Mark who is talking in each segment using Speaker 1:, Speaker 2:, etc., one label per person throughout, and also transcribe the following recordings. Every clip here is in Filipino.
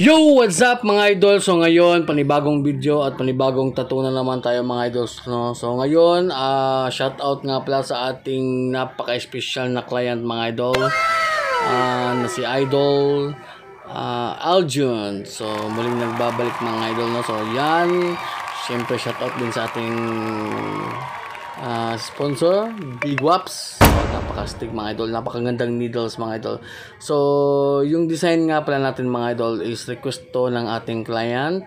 Speaker 1: Yo! What's up mga idol? So ngayon, panibagong video at panibagong tattoo na naman tayo mga idols, no? So ngayon, shout out nga pala sa ating napaka-special na client mga idol, na si Idol Aljun. So muling nagbabalik mga idol, no? So yan, syempre shout out din sa ating sponsor, Big Waps. Napaka-stick mga idol, napakagandang needles mga idol. So yung design nga pala natin mga idol is request to ng ating client.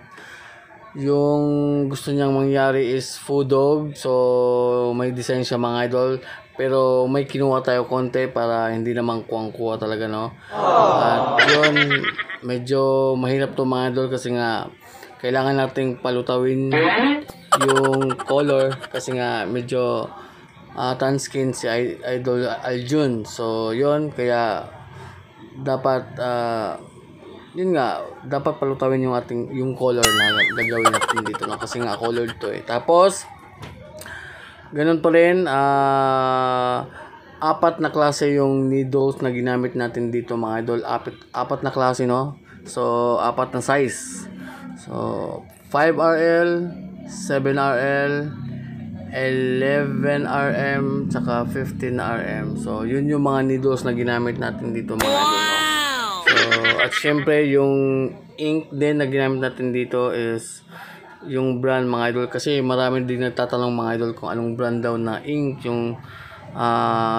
Speaker 1: Yung gusto niyang mangyari is food dog. So may design siya mga idol, pero may kinuha tayo konti para hindi naman kuwang-kuha talaga, no? At yun, medyo mahirap to mga idol kasi nga kailangan nating palutawin yung color kasi nga medyo tan skin si Idol Aljun. So yun, kaya dapat yun nga, dapat palutawin yung color na gagawin natin dito, no? Kasi nga colored to eh. Tapos ganun pa rin, apat na klase yung needles na ginamit natin dito mga idol. Apat na klase, no? So apat na size. So 5RL, 7RL, 11RM, tsaka 15RM. So yun yung mga needles na ginamit natin dito mga idol, no? So at syempre yung ink din na ginamit natin dito is yung brand mga idol, kasi marami din nagtatanong mga idol kung anong brand daw na ink yung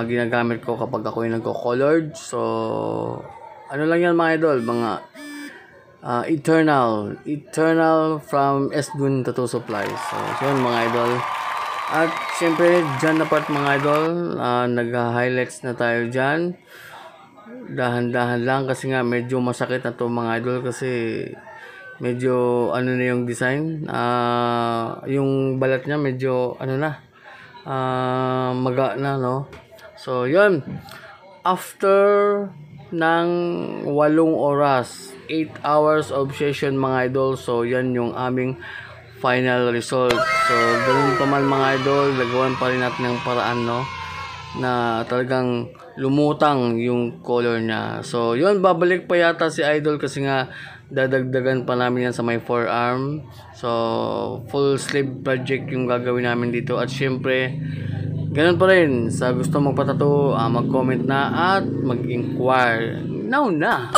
Speaker 1: ginagamit ko kapag ako yung nagko-colored. So ano lang yan mga idol, mga Eternal from Esgun Tattoo Supply. So yun mga idol. At syempre dyan na part mga idol, nag-highlights na tayo dyan. Dahan-dahan lang kasi nga medyo masakit na to mga idol, kasi medyo ano na yung design, yung balat niya medyo ano na, maga na, no? So yun, after ng 8 oras, 8 hours of session mga idol, so yan yung aming final result. So ganun pa man mga idol, nagawan pa rin natin ng paraan, no, na talagang lumutang yung color niya. So yun, babalik pa yata si Idol kasi nga dadagdagan pa namin yan sa may forearm. So full sleeve project yung gagawin namin dito. At syempre ganun pa rin, sa gusto magpatato, mag-comment na at mag-inquire now na.